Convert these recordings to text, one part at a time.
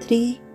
3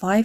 5،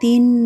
3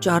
4